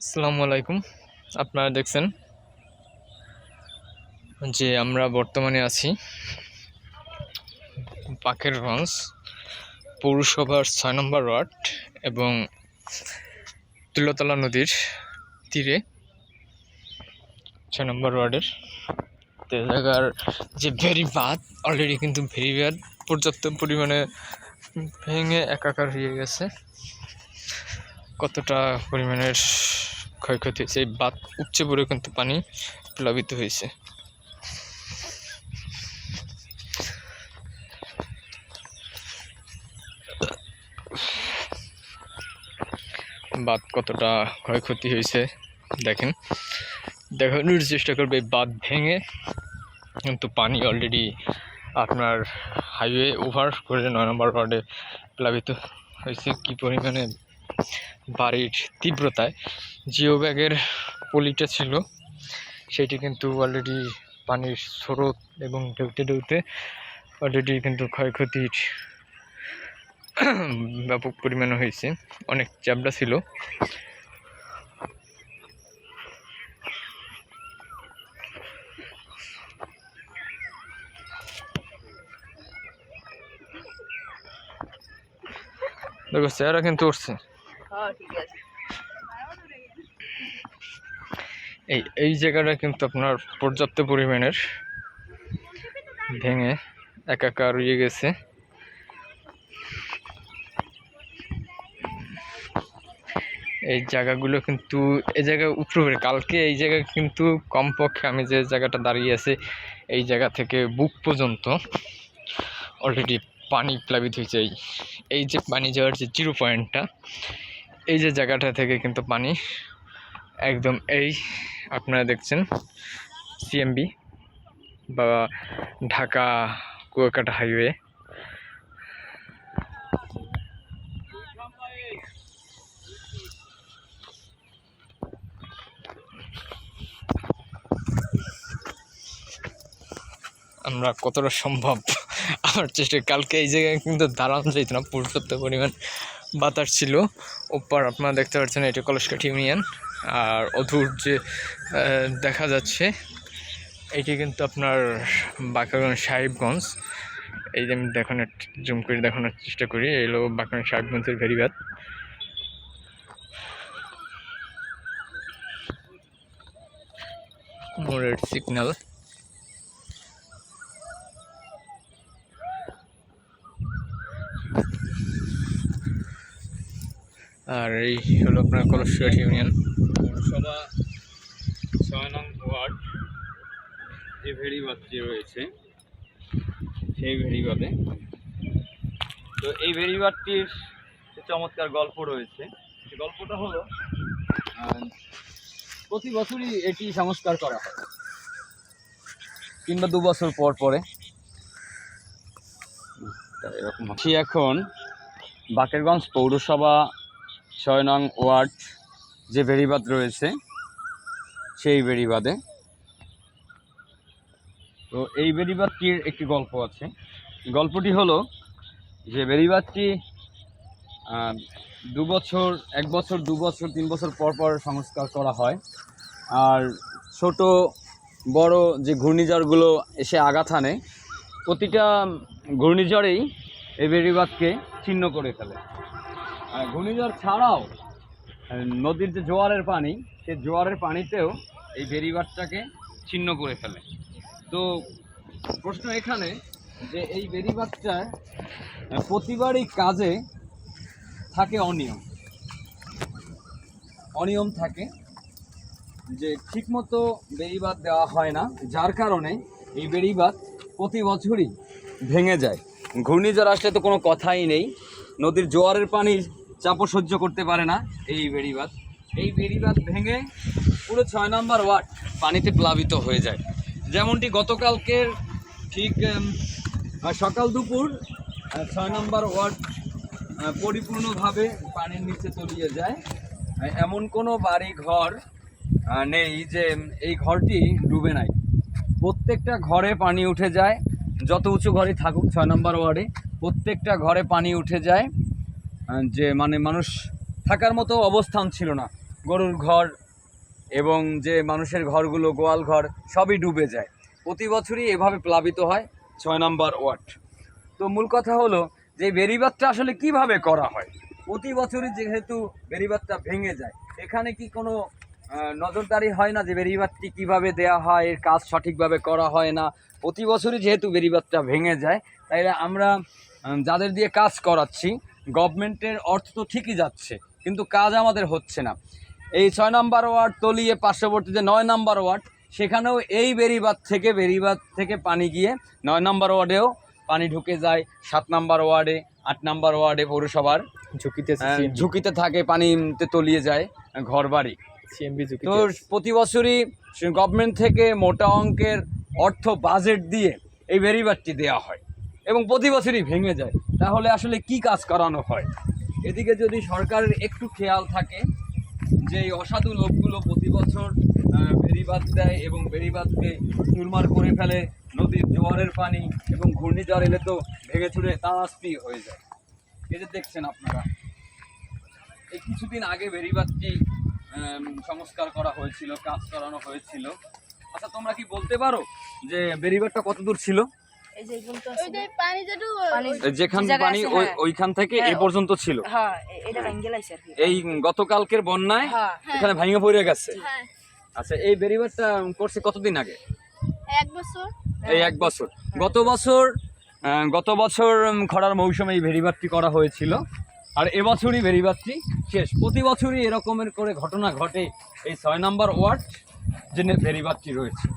আসসালামু আলাইকুম। আপনারা দেখছেন যে আমরা বর্তমানে আছি বাকেরগঞ্জ পৌরসভার ৬ নম্বর ওয়ার্ড এবং তুলতলা নদীর তীরে ৬ নম্বর ওয়ার্ডের জায়গার যে ভেরিবাঁধ অলরেডি কিন্তু ভেরিবাঁধ পর্যাপ্ত পরিমাণে ভেঙে একাকার হয়ে গেছে। কতটা পরিমাণের ক্ষয়ক্ষতি হয়েছে, এই বাঁধ উপচে পড়ে কিন্তু পানি প্লাবিত হয়েছে। বাঁধ কতটা ক্ষয়ক্ষতি হয়েছে দেখেন, দেখানোর চেষ্টা করবে। বাঁধ ভেঙে কিন্তু পানি অলরেডি আপনার হাইওয়ে ওভার করে ৯ নম্বর ওয়ার্ডে প্লাবিত হয়েছে। কী পরিমাণে বাড়ির তীব্রতায় জিও ব্যাগের পলিটা ছিল সেটি কিন্তু অলরেডি পানির স্রোত এবং ঢেউতে ঢেউতে অলরেডি কিন্তু ক্ষয়ক্ষতির ব্যাপক পরিমাণে হয়েছে। অনেক চ্যাবড়া ছিল। দেখো চেহারা কিন্তু উঠছে। এই জায়গাটা কিন্তু আপনার পর্যাপ্ত পরিমাণের ভেঙে একাকার হয়ে গেছে। এই জায়গাগুলো কিন্তু এই জায়গায় উপরে কালকে এই জায়গায় কিন্তু কমপক্ষে আমি যে জায়গাটা দাঁড়িয়ে আছে এই জায়গা থেকে বুক পর্যন্ত অলরেডি পানি প্লাবিত হয়েছে। এই যে পানি যাওয়ার যে জিরো পয়েন্টটা, এই যে জায়গাটা থেকে কিন্তু পানি একদম এই আপনারা দেখছেন সিএমবি বা ঢাকা কুয়াকাটা হাইওয়ে, আমরা কতটা সম্ভব আমার চেষ্টা। কালকে এই জায়গায় কিন্তু দাঁড়ানো যেত না, পর্যাপ্ত পরিমাণ বাতাস ছিল। ওপার আপনারা দেখতে পাচ্ছেন এটা কলসকাঠি ইউনিয়ন, আর অধুর যে দেখা যাচ্ছে এটি কিন্তু আপনার বাকেরগঞ্জ সাহেবগঞ্জ। এই যে আমি দেখানোর জুম করে দেখানোর চেষ্টা করি, এলো বাকেরগঞ্জ সাহেবগঞ্জের ভেরিবাঁধ। মোড়ের সিগন্যাল, আর এই হলো আপনার কলসকাঠি ইউনিয়ন পৌরসভা ৬ নং ওয়ার্ড যে ভেরিবাঁধটি রয়েছে সেই ভেরিবাঁধে। তো এই ভেরিবাঁধটির চমৎকার গল্প রয়েছে। সেই গল্পটা হলো প্রতি বছরই এটি সংস্কার করা হয়, কিংবা ২ বছর পর পরে এরকম। এখন বাকেরগঞ্জ পৌরসভা ৬ নং ওয়ার্ড যে ভেরিবাঁধ রয়েছে সেই ভেরিবাঁধে। তো এই ভেরিবাঁধটির একটি গল্প আছে। গল্পটি হলো যে ভেরিবাঁধটি ২ বছর, ১ বছর, ২ বছর, ৩ বছর পর পর সংস্কার করা হয়। আর ছোট বড় যে ঘূর্ণিঝড়গুলো এসে আঘাত হানে, প্রতিটা ঘূর্ণিঝড়েই এই ভেরিবাঁধকে ছিন্ন করে ফেলে। আর ঘূর্ণিঝড় ছাড়াও নদীর যে জোয়ারের পানি, সেই জোয়ারের পানিতেও এই ভেরিবাঁধটাকে ছিন্ন করে ফেলে। তো প্রশ্ন এখানে যে এই ভেরিবাঁধটা প্রতিবারই কাজে থাকে অনিয়ম থাকে, যে ঠিকমতো বেড়িবাঁধ দেওয়া হয় না, যার কারণে এই বেড়িবাঁধ প্রতি বছরই ভেঙে যায়। ঘূর্ণিঝড় আসলে তো কোনো কথাই নেই, নদীর জোয়ারের পানি চাপও সহ্য করতে পারে না এই বেড়িবাঁধ ভেঙে পুরো ৬ নম্বর ওয়ার্ড পানিতে প্লাবিত হয়ে যায়। যেমনটি গতকালকের ঠিক সকাল দুপুর ৬ নম্বর ওয়ার্ড পরিপূর্ণভাবে পানির নিচে তলিয়ে যায়। এমন কোনো বাড়ি ঘর নেই যে এই ঘরটি ডুবে নাই। প্রত্যেকটা ঘরে পানি উঠে যায়, যত উঁচু ঘরে থাকুক ৬ নম্বর ওয়ার্ডে প্রত্যেকটা ঘরে পানি উঠে যায়, যে মানে মানুষ থাকার মতো অবস্থান ছিল না। গরুর ঘর এবং যে মানুষের ঘরগুলো, গোয়াল ঘর সবই ডুবে যায়। প্রতি বছরই এভাবে প্লাবিত হয় 6 নম্বর ওয়ার্ড। তো মূল কথা হলো যে বেড়িবাঁধটা আসলে কিভাবে করা হয়। প্রতি বছরই যেহেতু বেড়িবাঁধটা ভেঙে যায়, এখানে কি কোনো নজরদারি হয় না যে বেড়িবাঁধটি কীভাবে দেওয়া হয়, এর কাজ সঠিকভাবে করা হয় না? প্রতি বছরই যেহেতু বেড়িবাঁধটা ভেঙে যায়, তাই আমরা যাদের দিয়ে কাজ করাচ্ছি, গভর্নমেন্টের অর্থ তো ঠিকই যাচ্ছে, কিন্তু কাজ আমাদের হচ্ছে না। এই 6 নম্বর ওয়ার্ড তলিয়ে পার্শ্ববর্তী যে 9 নম্বর ওয়ার্ড, সেখানেও এই বেড়িবাঁধ থেকে পানি গিয়ে 9 নম্বর ওয়ার্ডেও পানি ঢুকে যায়, 7 নম্বর ওয়ার্ডে, 8 নম্বর ওয়ার্ডে পৌরসভার ঝুঁকিতে থাকে, পানিতে তলিয়ে যায় ঘরবাড়ি। তো প্রতি বছরই গভর্নমেন্ট থেকে মোটা অঙ্কের অর্থ বাজেট দিয়ে এই বেড়িবাঁধটি দেওয়া হয় এবং প্রতি বছরই ভেঙে যায়। তাহলে আসলে কি কাজ করানো হয়? এদিকে যদি সরকারের একটু খেয়াল থাকে যে এই অসাধু লোকগুলো প্রতি বছর বেড়িবাঁধ দেয় এবং বেড়িবাঁধকে চুরমার করে ফেলে, নদীর জোয়ারের পানি এবং ঘূর্ণিঝড় এলে তো ভেঙে চুরে তাড়াতাড়ি হয়ে যায়। এই যে দেখছেন আপনারা, এই কিছুদিন আগে বেড়িবাঁধটি সংস্কার করা হয়েছিল, কাজ করানো হয়েছিল। আচ্ছা, তোমরা কি বলতে পারো যে বেড়িবাঁধটা কত দূর ছিল? যেখান পানি ওইখান থেকে এ পর্যন্ত ছিল। এই গতকালকের বন্যায় এখানে ভেঙে পড়ে গেছে। আচ্ছা, এই বেড়িবাঁধটা করছে কতদিন আগে? 1 বছর। এই 1 বছর। গত বছর খরার মৌসুমে এই বেড়িবাঁধটি করা হয়েছিল, আর এবছরই বেড়িবাঁধটি শেষ। প্রতি বছরই এরকমের করে ঘটনা ঘটে এই 6 নম্বর ওয়ার্ড যে বেড়িবাঁধটি রয়েছে।